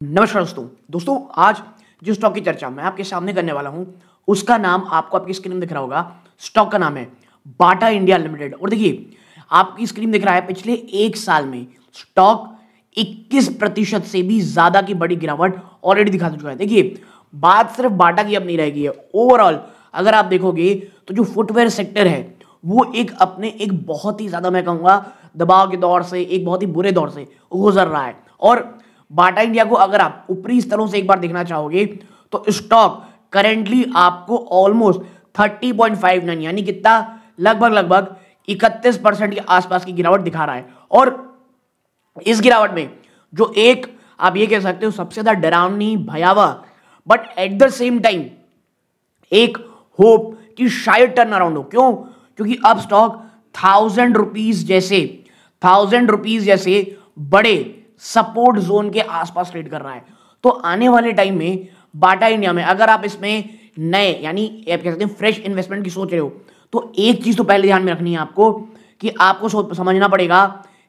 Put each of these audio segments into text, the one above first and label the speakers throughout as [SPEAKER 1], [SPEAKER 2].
[SPEAKER 1] नमस्कार दोस्तों आज जिस स्टॉक की चर्चा मैं आपके सामने करने वाला हूं उसका नाम आपको आपकी स्क्रीन में दिख रहा होगा। स्टॉक का नाम है बाटा इंडिया लिमिटेड। और देखिए आपकी स्क्रीन दिख रहा है पिछले एक साल में स्टॉक 21% से भी ज्यादा की बड़ी गिरावट ऑलरेडी दिखा चुका है। देखिए बात सिर्फ बाटा की अब नहीं रहेगी है, ओवरऑल अगर आप देखोगे तो जो फुटवेयर सेक्टर है वो एक बहुत ही ज्यादा मैं कहूंगा दबाव के दौर से, एक बहुत ही बुरे दौर से गुजर रहा है। और बाटा इंडिया को अगर आप ऊपरी स्तरों से एक बार देखना चाहोगे तो स्टॉक करेंटली आपको ऑलमोस्ट 30.59 यानी कितना लगभग 31% के आसपास की गिरावट दिखा रहा है। और इस गिरावट में जो एक आप ये कह सकते हो सबसे ज्यादा डरावनी भयावह but at the same time एक होप कि शायद टर्न अराउंड हो। क्यों? क्योंकि अब स्टॉक 1000 रुपीज जैसे बड़े सपोर्ट जोन के आसपास ट्रेड कर रहा है। तो आने वाले टाइम में बाटा इंडिया में अगर आप इसमें नए यानी आप कह सकते हैं फ्रेश इन्वेस्टमेंट की सोच रहे हो तो एक चीज तो पहले ध्यान में रखनी है आपको कि आपको समझना पड़ेगा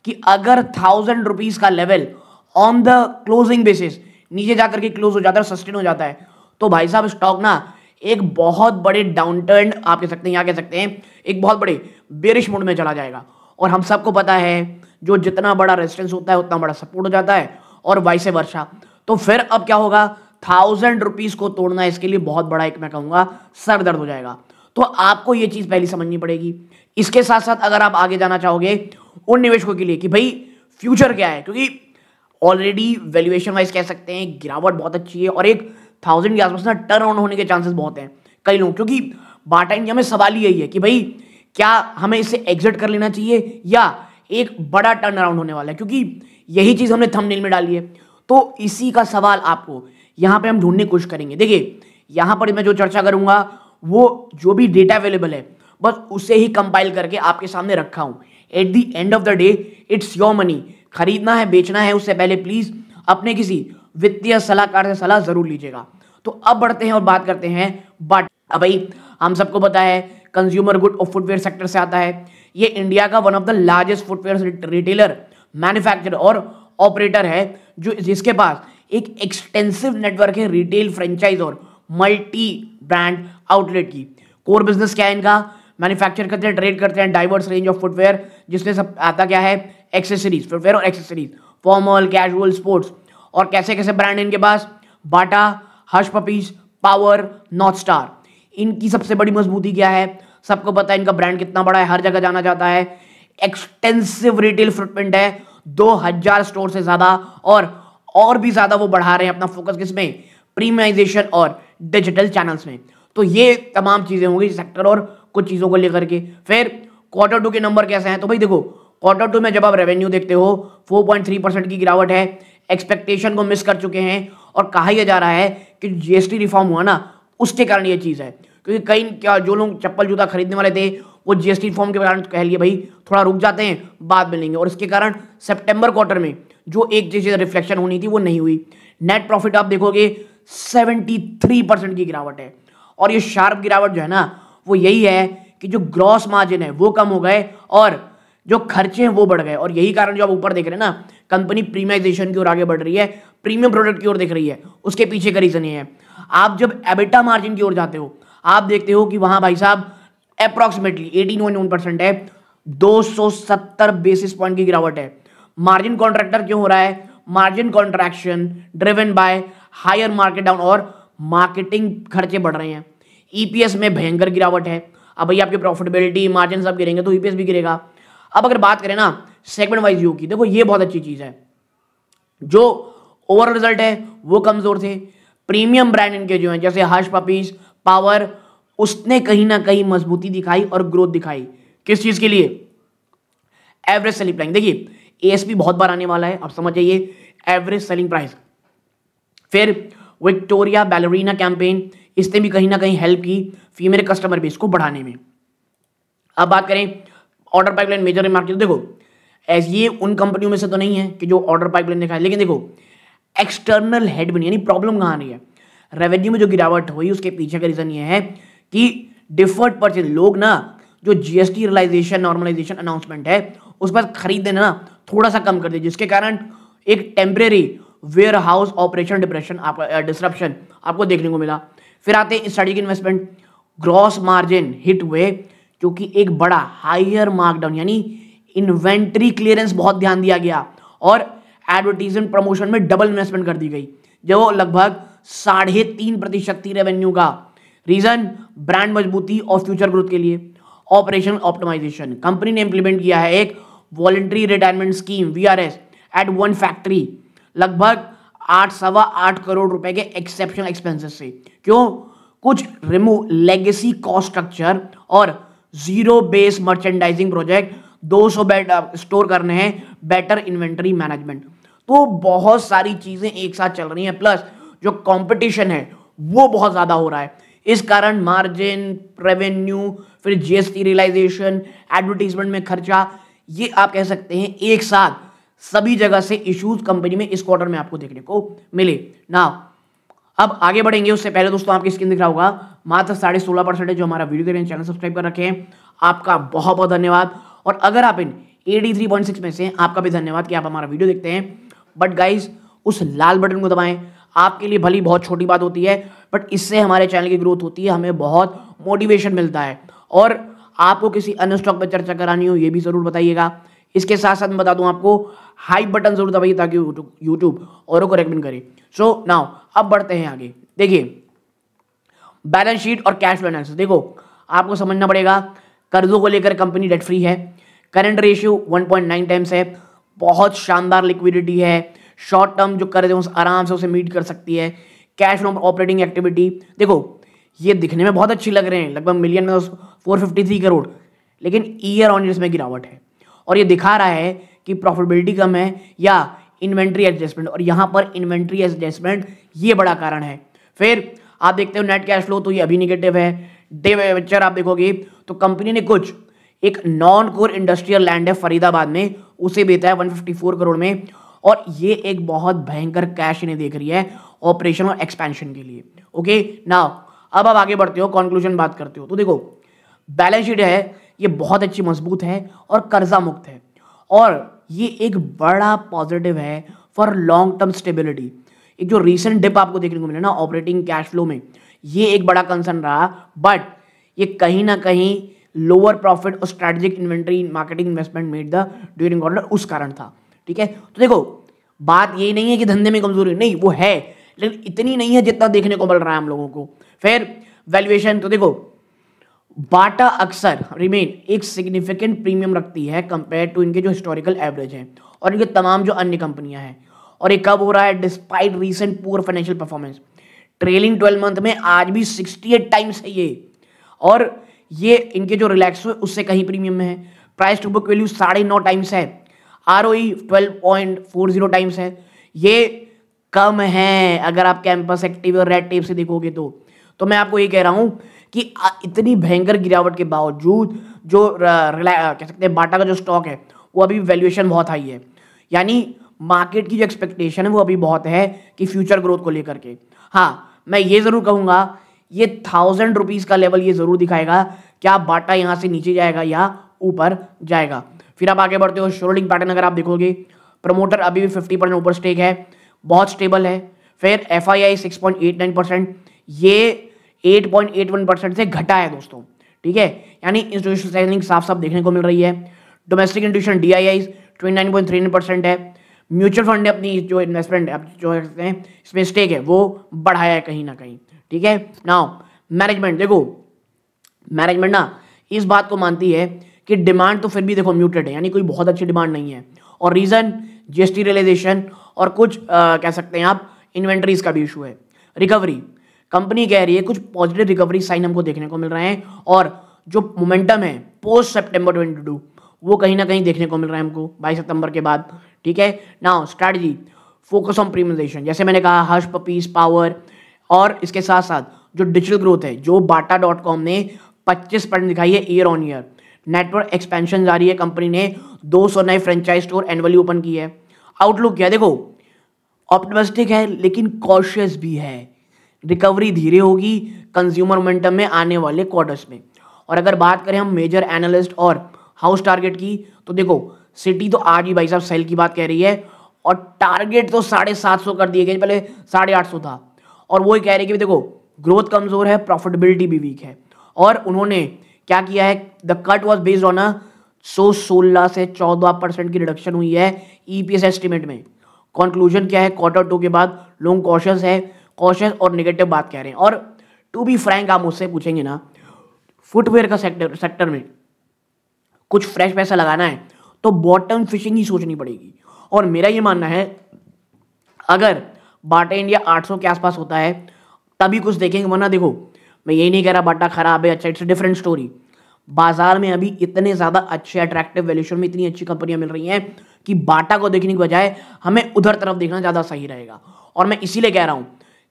[SPEAKER 1] कि अगर 1000 रुपीज का level on the closing basis नीचे जाकर के क्लोज हो जाता है, सस्टेन हो जाता है, तो भाई साहब स्टॉक ना एक बहुत बड़े डाउनटर्न आप कह सकते हैं, यहाँ कह सकते हैं एक बहुत बड़े बेरिश मोड में चला जाएगा। और हम सबको पता है जो जितना बड़ा रेजिस्टेंस होता है उतना बड़ा सपोर्ट हो जाता है और वाइस वर्सा। तो फिर अब क्या होगा, 1000 रुपीज को तोड़ना इसके लिए बहुत बड़ा एक मैं कहूंगा सर दर्द हो जाएगा। तो आपको ये चीज पहले समझनी पड़ेगी। इसके साथ साथ अगर आप आगे जाना चाहोगे उन निवेशकों के लिए कि भाई फ्यूचर क्या है, क्योंकि ऑलरेडी वैल्यूएशन वाइज कह सकते हैं गिरावट बहुत अच्छी है और एक 1000 के आसपास ना टर्न ऑन होने के चांसेस बहुत हैं कई लोग। क्योंकि बाटा इंडिया में सवाल ही यही है कि भाई क्या हमें इसे एग्जिट कर लेना चाहिए या एक बड़ा टर्न अराउंड होने वाला है, क्योंकि यही चीज हमने थंबनेल में डाली है। तो इसी का सवाल आपको यहां पे हम ढूंढने की कोशिश करेंगे। देखिए यहां पर मैं जो चर्चा करूंगा वो जो भी डेटा अवेलेबल है बस उसे ही कंपाइल करके आपके सामने रखा हूं। At the end of the day it's your money. खरीदना है बेचना है उससे पहले प्लीज अपने किसी वित्तीय सलाहकार से सलाह जरूर लीजिएगा। तो अब बढ़ते हैं और बात करते हैं बट अब भाई हम सबको पता है कंज्यूमर गुड और फुटवेयर सेक्टर से आता है। ये इंडिया का one of the largest footwear retailer, manufacturer और ऑपरेटर है जो जिसके पास एक एक्सटेंसिव नेटवर्क है रिटेल, फ्रेंचाइज और मल्टी ब्रांड आउटलेट की। कोर बिजनेस क्या है इनका? मैन्युफैक्चर करते हैं, ट्रेड करते हैं डाइवर्स रेंज ऑफ फुटवेयर जिसमें सब आता क्या है एक्सेसरीज, फुटवेयर और एक्सेसरीज, फॉर्मल, कैजुअल, स्पोर्ट्स। और कैसे कैसे ब्रांड इनके पास? बाटा, हर्ष पपीज, पावर, नॉर्थ स्टार। इनकी सबसे बड़ी मजबूती क्या है? सबको पता है इनका ब्रांड कितना बड़ा है, हर जगह जाना जाता है, एक्सटेंसिव रिटेल फुटप्रिंट है, 2000 स्टोर से ज्यादा। और भी ज्यादा वो बढ़ा रहे हैं अपना फोकस किसमें? प्रीमियमाइजेशन और डिजिटल चैनल्स में। तो ये तमाम चीजें होंगी सेक्टर और कुछ चीजों को लेकर के। फिर क्वार्टर 2 के नंबर कैसे हैं? तो भाई देखो क्वार्टर 2 में जब आप रेवेन्यू देखते हो 4.3% की गिरावट है, एक्सपेक्टेशन को मिस कर चुके हैं। और कहा यह जा रहा है कि जीएसटी रिफॉर्म हुआ ना उसके कारण ये चीज है, क्योंकि कई क्या जो लोग चप्पल जूता खरीदने वाले थे वो जीएसटी रिफॉर्म के कारण कह लिए भाई थोड़ा रुक जाते हैं बाद में लेंगे। और इसके कारण सितंबर क्वार्टर में जो एक चीज रिफ्लेक्शन होनी थी वो नहीं हुई। नेट प्रॉफिट आप देखोगे 73% की गिरावट है। और ये शार्प गिरावट जो है ना वो यही है कि जो ग्रॉस मार्जिन है वो कम हो गए और जो खर्चे हैं वो बढ़ गए। और यही कारण जो आप ऊपर देख रहे हैं ना कंपनी प्रीमियमाइजेशन की ओर आगे बढ़ रही है, प्रीमियम प्रोडक्ट की ओर देख रही है, उसके पीछे का रीजन ये है। आप जब एबिटा मार्जिन की ओर जाते हो आप देखते हो कि वहां भाई साहब अप्रॉक्सीमेटली 18.1% है, 270 बेसिस पॉइंट की गिरावट है। मार्जिन कॉन्ट्रैक्टर क्यों हो रहा है? Margin contraction driven by higher market down और मार्केटिंग खर्चे बढ़ रहे हैं। ईपीएस में भयंकर गिरावट है। अब भाई आपकी प्रॉफिटेबिलिटी मार्जिन सब गिरेंगे तो ईपीएस भी गिरेगा। अब अगर बात करें ना सेगमेंट वाइज व्यू की, देखो ये बहुत अच्छी चीज है। जो ओवरऑल रिजल्ट है वो कमजोर थे। प्रीमियम ब्रांड इनके जो हैं जैसे हर्ष पपीज, पावर, उसने कहीं ना कहीं मजबूती दिखाई और ग्रोथ दिखाई। किस चीज के लिए? Average selling price. देखिए एएसपी बहुत बार आने वाला है, आप समझ जाइए एवरेज सेलिंग प्राइस। फिर विक्टोरिया बैलरीना कैंपेन, इसने भी कहीं ना कहीं हेल्प की फीमेल कस्टमर बेस को बढ़ाने में। अब बात करें ऑर्डर पाइपलाइन मेजर मार्केट, देखो एज ये उन कंपनियों में से तो नहीं है कि जो ऑर्डर पाइपलाइन दिखाए, लेकिन देखो एक्सटर्नल हेडविंड यानी प्रॉब्लम कहां रही है? रेवेन्यू में जो गिरावट हुई उसके पीछे का रीजन ये है कि डिफर्ड परचेज, लोग ना जो जीएसटी रियलाइजेशन नॉर्मलाइजेशन अनाउंसमेंट है उस पर खरीद देना ना थोड़ा सा कम कर दिया, जिसके कारण एक temporary warehouse operation disruption आपको देखने को मिला। फिर आते हैं strategic investment, gross margin hit हुए क्योंकि एक बड़ा हायर मार्कडाउन यानी इन्वेंट्री क्लियरेंस बहुत ध्यान दिया गया और एडवर्टीजमेंट प्रमोशन में डबल इन्वेस्टमेंट कर दी गई जो लगभग 3.5% थी रेवेन्यू का। रीजन ब्रांड मजबूती और फ्यूचर ग्रोथ के लिए। ऑपरेशन ऑप्टिमाइजेशन, कंपनी ने इंप्लीमेंट किया है एक voluntary retirement scheme VRS at one factory लगभग 8.25 करोड़ रुपए के एक्सेप्शनल एक्सपेंसेस से। क्यों? कुछ रिमूव लेगेसी कॉस्ट स्ट्रक्चर और zero base merchandising project, 200 bed store करने हैं, बेटर इन्वेंटरी मैनेजमेंट। तो बहुत सारी चीजें एक साथ चल रही हैं, प्लस जो कंपटीशन है वो बहुत ज्यादा हो रहा है। इस कारण मार्जिन, रेवेन्यू, फिर जीएसटी रियलाइजेशन, एडवर्टीजमेंट में खर्चा, ये आप कह सकते हैं एक साथ सभी जगह से इश्यूज कंपनी में इस क्वार्टर में आपको देखने को मिले ना। अब आगे बढ़ेंगे उससे पहले दोस्तों आपकी स्क्रीन दिख रहा होगा मात्र 16.5% जो हमारा वीडियो दे रहे हैं, चैनल सब्सक्राइब कर रखे हैं, आपका बहुत बहुत धन्यवाद। और अगर आप इन 83.6 में से आपका भी धन्यवाद कि आप हमारा वीडियो देखते हैं। बट गाइज उस लाल बटन को दबाएं, आपके लिए भली बहुत छोटी बात होती है बट इससे हमारे चैनल की ग्रोथ होती है, हमें बहुत मोटिवेशन मिलता है। और आपको किसी अन्य स्टॉक पर चर्चा करानी हो ये भी जरूर बताइएगा। इसके साथ साथ मैं बता दूं आपको हाइप बटन जरूर दबाइए ताकि यूट्यूब औरों को रेकमेंड करे। सो नाउ अब बढ़ते हैं आगे। देखिए बैलेंस शीट और कैश फ्लो एनालिसिस, देखो आपको समझना पड़ेगा कर्जों को लेकर कंपनी डेट फ्री है, करंट रेशियो 1.9 टाइम्स है, बहुत शानदार लिक्विडिटी है, शॉर्ट टर्म जो कर्ज है उस आराम से उसे मीट कर सकती है। कैश फ्लो ऑपरेटिंग एक्टिविटी, देखो ये दिखने में बहुत अच्छी लग रहे हैं, लगभग मिलियन में 453 करोड़, लेकिन ईयर ऑन ईयर इसमें गिरावट है और ये दिखा रहा है कि प्रॉफिटेबिलिटी कम है या इन्वेंट्री एडजस्टमेंट, और यहां पर इन्वेंट्री एडजस्टमेंट ये बड़ा कारण है। फिर आप देखते हो नेट कैश फ्लो तो ये अभी निगेटिव है। डिवेंचर आप देखोगे तो कंपनी ने कुछ एक नॉन कोर इंडस्ट्रियल लैंड है फरीदाबाद में, उसे बेचा है 154 करोड़ में, और ये एक बहुत भयंकर कैश इन्हें देख रही है ऑपरेशन और एक्सपेंशन के लिए। ओके नाउ अब आप आगे बढ़ते हो, कंक्लूजन बात करते हो तो देखो बैलेंस शीट है ये बहुत अच्छी मजबूत है और कर्जा मुक्त है, और ये एक बड़ा पॉजिटिव है फॉर लॉन्ग टर्म स्टेबिलिटी। एक जो रीसेंट डिप आपको देखने को मिला ना ऑपरेटिंग कैश फ्लो में, ये एक बड़ा कंसर्न रहा, बट ये कहीं ना कहीं लोअर प्रॉफिट और strategic inventory marketing investment made the during quarter उस कारण था। ठीक है, तो देखो बात यही नहीं है कि धंधे में कमजोरी नहीं, वो है लेकिन इतनी नहीं है जितना देखने को मिल रहा है हम लोगों को। फिर वैल्यूएशन, तो देखो बाटा अक्सर रिमेन एक सिग्निफिकेंट प्रीमियम रखती है कंपेयर टू इनके जो हिस्टोरिकल एवरेज हैं और इनके तमाम जो अन्य कंपनियां हैं, और ये कब हो रहा है? Despite recent poor financial performance. Trailing 12 month में आज भी 68 टाइम्स है ये, और ये इनके जो रिलैक्स हुए उससे कहीं प्रीमियम में है। Price to book value 9.5 times है, ROE 12.40 टाइम्स है, ये कम है अगर आप कैंपस एक्टिव और रेड टेप से देखोगे तो मैं आपको ये कह रहा हूं कि इतनी भयंकर गिरावट के बावजूद जो कह सकते हैं बाटा का जो स्टॉक है वो अभी वैल्यूएशन बहुत हाई है, यानी मार्केट की जो एक्सपेक्टेशन है वो अभी बहुत है कि फ्यूचर ग्रोथ को लेकर के। हाँ मैं ये जरूर कहूंगा ये 1000 रुपीज का लेवल ये जरूर दिखाएगा क्या बाटा यहां से नीचे जाएगा या ऊपर जाएगा। फिर आप आगे बढ़ते हो, शेयरहोल्डिंग पैटर्न अगर आप देखोगे प्रमोटर अभी भी 50% ऊपर स्टेक है, बहुत स्टेबल है। फिर FII 6.89%, ये 8.81% से घटा है दोस्तों। ठीक है, यानी इंस्टीट्यूशनल सेलिंग साफ साफ देखने को मिल रही है। डोमेस्टिक इंस्टीट्यूशन DII 29.39% है। म्यूचुअल फंड ने अपनी जो इन्वेस्टमेंट जो है इसमें स्टेक है वो बढ़ाया है कहीं ना कहीं। ठीक है, नाउ मैनेजमेंट, देखो मैनेजमेंट ना इस बात को मानती है कि डिमांड तो फिर भी देखो म्यूटेड है, यानी कोई बहुत अच्छी डिमांड नहीं है, और रीजन GST रियलाइजेशन और कुछ कह सकते हैं आप इन्वेंट्रीज का भी इशू है। रिकवरी, कंपनी कह रही है कुछ पॉजिटिव रिकवरी साइन हमको देखने को मिल रहे हैं, और जो मोमेंटम है पोस्ट सितंबर 2022 वो कहीं ना कहीं देखने को मिल रहा है हमको 22 सितंबर के बाद। ठीक है, now strategy focus on premiumisation, जैसे मैंने कहा हर्ष पपीज पावर, और इसके साथ साथ जो डिजिटल ग्रोथ है जो bata.com ने 25% दिखाई है year on year. Network expansion जारी है, कंपनी ने 200 नए फ्रेंचाइज स्टोर एनुअली ओपन किए है। आउटलुक क्या है? देखो ऑप्टिमिस्टिक है लेकिन कॉशियस भी है, रिकवरी धीरे होगी कंज्यूमर मोमेंटम में आने वाले क्वार्टर्स में। और अगर बात करें हम मेजर एनालिस्ट और हाउस टारगेट की, तो देखो सिटी तो आज ही भाई साहब सेल की बात कह रही है, और टारगेट तो 750 कर दिए गए, पहले 850 था। और वो ही कह रहे कि देखो ग्रोथ कमजोर है, प्रॉफिटेबिलिटी भी वीक है। और उन्होंने क्या किया है, the cut was based on 16 से 14% की रिडक्शन हुई है ईपीएस एस्टिमेट में। कंक्लूजन क्या है, Q2 के बाद लोग कॉशियस और नेगेटिव बात कह रहे हैं। और टू बी फ्रैंक आप मुझसे पूछेंगे ना, फुटवेयर का सेक्टर में कुछ फ्रेश पैसा लगाना है तो बॉटम फिशिंग ही सोचनी पड़ेगी। और मेरा ये मानना है अगर बाटा इंडिया 800 के आसपास होता है तभी कुछ देखेंगे, वरना देखो मैं यही नहीं कह रहा बाटा खराब है, अच्छा, इट्स डिफरेंट स्टोरी। बाजार में अभी इतने ज्यादा अच्छे अट्रैक्टिव वैल्यूएशन में इतनी अच्छी कंपनियां मिल रही हैं कि बाटा को देखने के बजाय हमें उधर तरफ देखना ज्यादा सही रहेगा। और मैं इसीलिए कह रहा हूं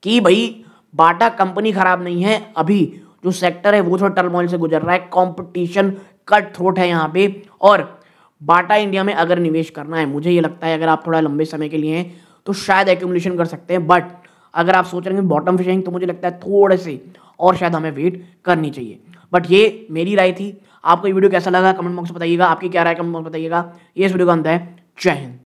[SPEAKER 1] कि भाई बाटा कंपनी खराब नहीं है, अभी जो सेक्टर है वो थोड़ा टर्मोइल से गुजर रहा है, कंपटीशन कट थ्रोट है यहाँ पे। और बाटा इंडिया में अगर निवेश करना है, मुझे ये लगता है अगर आप थोड़ा लंबे समय के लिए हैं तो शायद एक्यूमुलेशन कर सकते हैं, बट अगर आप सोच रहे हैं बॉटम फिशिंग तो मुझे लगता है थोड़े से और शायद हमें वेट करनी चाहिए। बट ये मेरी राय थी। आपको ये वीडियो कैसा लगा कमेंट बॉक्स में बताइएगा, आपकी क्या राय कमेंट बॉक्स में बताइएगा। ये इस वीडियो का अंत है। जय हिंद।